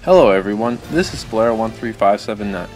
Hello everyone, this is Blair13579.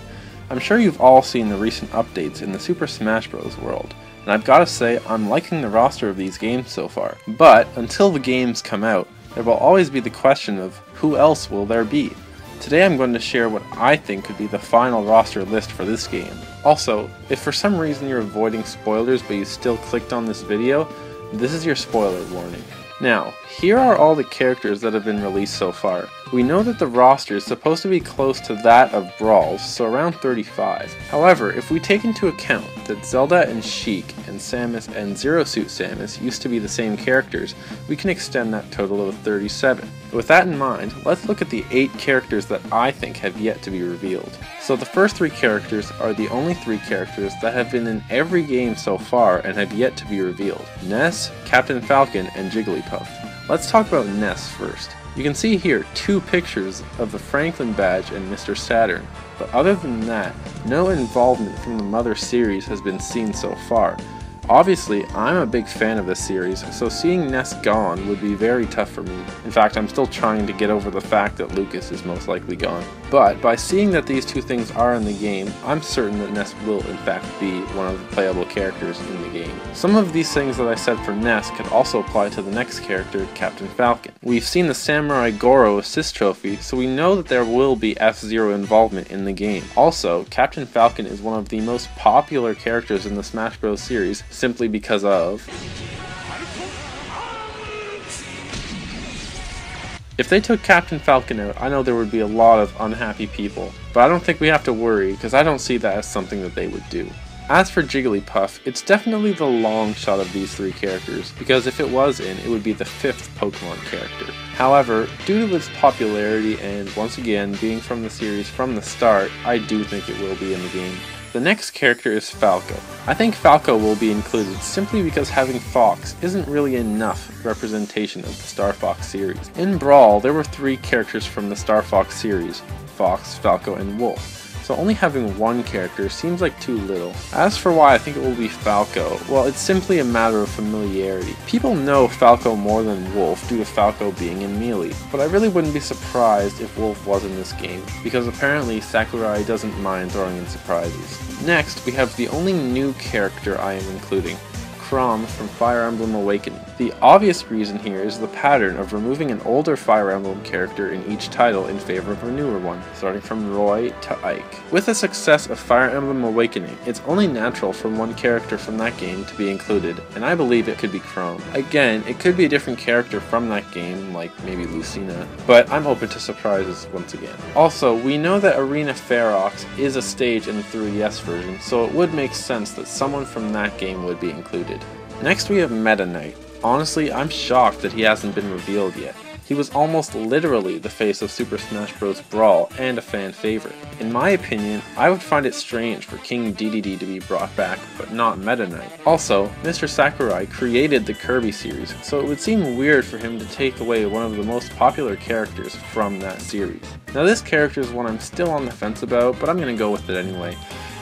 I'm sure you've all seen the recent updates in the Super Smash Bros. World, and I've gotta say I'm liking the roster of these games so far. But until the games come out, there will always be the question of who else will there be? Today I'm going to share what I think could be the final roster list for this game. Also, if for some reason you're avoiding spoilers but you still clicked on this video, this is your spoiler warning. Now, here are all the characters that have been released so far. We know that the roster is supposed to be close to that of Brawl's, so around 35. However, if we take into account that Zelda and Sheik and Samus and Zero Suit Samus used to be the same characters, we can extend that total of 37. With that in mind, let's look at the 8 characters that I think have yet to be revealed. So the first 3 characters are the only 3 characters that have been in every game so far and have yet to be revealed: Ness, Captain Falcon, and Jigglypuff. Let's talk about Ness first. You can see here 2 pictures of the Franklin badge and Mr. Saturn, but other than that, no involvement from the Mother series has been seen so far. Obviously, I'm a big fan of this series, so seeing Ness gone would be very tough for me. In fact, I'm still trying to get over the fact that Lucas is most likely gone. But by seeing that these 2 things are in the game, I'm certain that Ness will in fact be one of the playable characters in the game. Some of these things that I said for Ness could also apply to the next character, Captain Falcon. We've seen the Samurai Goro assist trophy, so we know that there will be F-Zero involvement in the game. Also, Captain Falcon is one of the most popular characters in the Smash Bros. Series, simply because of... If they took Captain Falcon out, I know there would be a lot of unhappy people, but I don't think we have to worry because I don't see that as something that they would do. As for Jigglypuff, it's definitely the long shot of these 3 characters, because if it was in, it would be the 5th Pokemon character. However, due to its popularity and once again being from the series from the start, I do think it will be in the game. The next character is Falco. I think Falco will be included simply because having Fox isn't really enough representation of the Star Fox series. In Brawl, there were 3 characters from the Star Fox series: Fox, Falco, and Wolf. So only having 1 character seems like too little. As for why I think it will be Falco, well, it's simply a matter of familiarity. People know Falco more than Wolf due to Falco being in Melee, but I really wouldn't be surprised if Wolf was in this game, because apparently Sakurai doesn't mind throwing in surprises. Next, we have the only new character I am including: Chrom from Fire Emblem Awakening. The obvious reason here is the pattern of removing an older Fire Emblem character in each title in favor of a newer one, starting from Roy to Ike. With the success of Fire Emblem Awakening, it's only natural for one character from that game to be included, and I believe it could be Chrom. Again, it could be a different character from that game, like maybe Lucina, but I'm open to surprises once again. Also, we know that Arena Ferox is a stage in the 3DS version, so it would make sense that someone from that game would be included. Next we have Meta Knight. Honestly, I'm shocked that he hasn't been revealed yet. He was almost literally the face of Super Smash Bros. Brawl and a fan favorite. In my opinion, I would find it strange for King Dedede to be brought back, but not Meta Knight. Also, Mr. Sakurai created the Kirby series, so it would seem weird for him to take away one of the most popular characters from that series. Now this character is one I'm still on the fence about, but I'm gonna go with it anyway.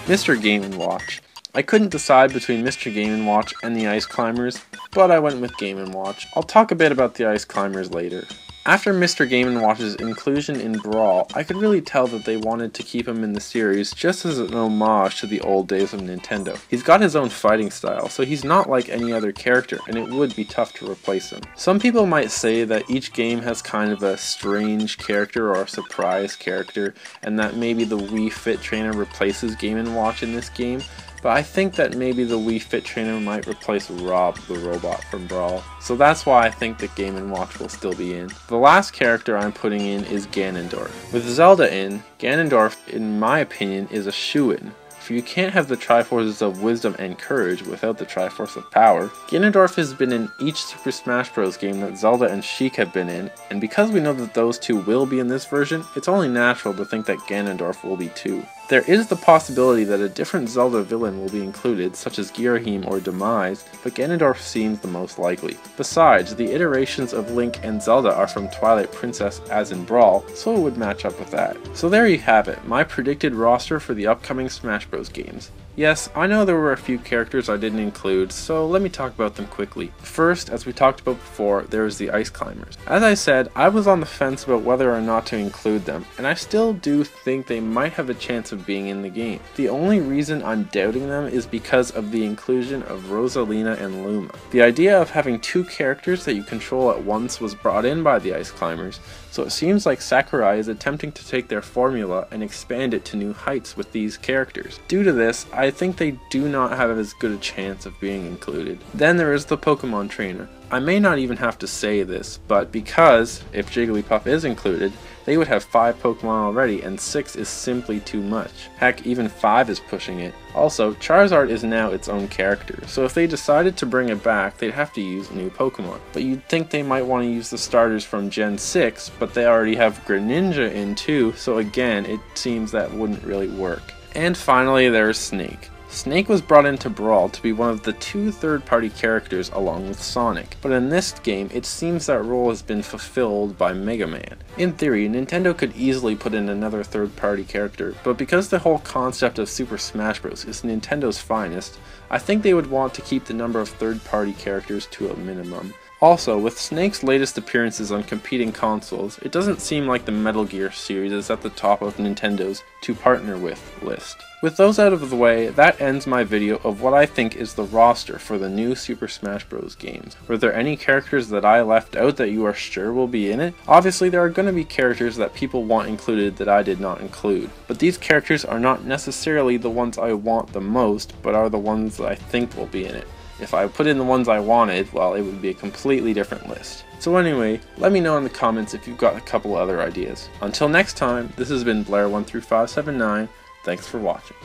Mr. Game & Watch. I couldn't decide between Mr. Game & Watch and the Ice Climbers, but I went with Game & Watch. I'll talk a bit about the Ice Climbers later. After Mr. Game & Watch's inclusion in Brawl, I could really tell that they wanted to keep him in the series just as an homage to the old days of Nintendo. He's got his own fighting style, so he's not like any other character, and it would be tough to replace him. Some people might say that each game has kind of a strange character or a surprise character, and that maybe the Wii Fit Trainer replaces Game & Watch in this game, but I think that maybe the Wii Fit Trainer might replace Rob the robot from Brawl. So that's why I think that Game & Watch will still be in. The last character I'm putting in is Ganondorf. With Zelda in, Ganondorf, in my opinion, is a shoo-in. For you can't have the Triforces of Wisdom and Courage without the Triforce of Power. Ganondorf has been in each Super Smash Bros. Game that Zelda and Sheik have been in, and because we know that those 2 will be in this version, it's only natural to think that Ganondorf will be too. There is the possibility that a different Zelda villain will be included, such as Girahim or Demise, but Ganondorf seems the most likely. Besides, the iterations of Link and Zelda are from Twilight Princess as in Brawl, so it would match up with that. So there you have it, my predicted roster for the upcoming Smash Bros. Games. Yes, I know there were a few characters I didn't include, so let me talk about them quickly. First, as we talked about before, there was the Ice Climbers. As I said, I was on the fence about whether or not to include them, and I still do think they might have a chance of being in the game. The only reason I'm doubting them is because of the inclusion of Rosalina and Luma. The idea of having two characters that you control at once was brought in by the Ice Climbers, so it seems like Sakurai is attempting to take their formula and expand it to new heights with these characters. Due to this, I think they do not have as good a chance of being included. Then there is the Pokemon Trainer. I may not even have to say this, but because, if Jigglypuff is included, they would have 5 Pokemon already, and 6 is simply too much. Heck, even 5 is pushing it. Also, Charizard is now its own character, so if they decided to bring it back, they'd have to use new Pokemon. But you'd think they might want to use the starters from Gen 6, but they already have Greninja in too, so again, it seems that wouldn't really work. And finally, there's Snake. Snake was brought into Brawl to be one of the 2 third-party characters along with Sonic, but in this game it seems that role has been fulfilled by Mega Man. In theory, Nintendo could easily put in another third-party character, but because the whole concept of Super Smash Bros. Is Nintendo's finest, I think they would want to keep the number of third-party characters to a minimum. Also, with Snake's latest appearances on competing consoles, it doesn't seem like the Metal Gear series is at the top of Nintendo's to partner with list. With those out of the way, that ends my video of what I think is the roster for the new Super Smash Bros. Games. Were there any characters that I left out that you are sure will be in it? Obviously there are going to be characters that people want included that I did not include, but these characters are not necessarily the ones I want the most, but are the ones that I think will be in it. If I put in the ones I wanted, well, it would be a completely different list. So anyway, let me know in the comments if you've got a couple other ideas. Until next time, this has been Blair1through579. Thanks for watching.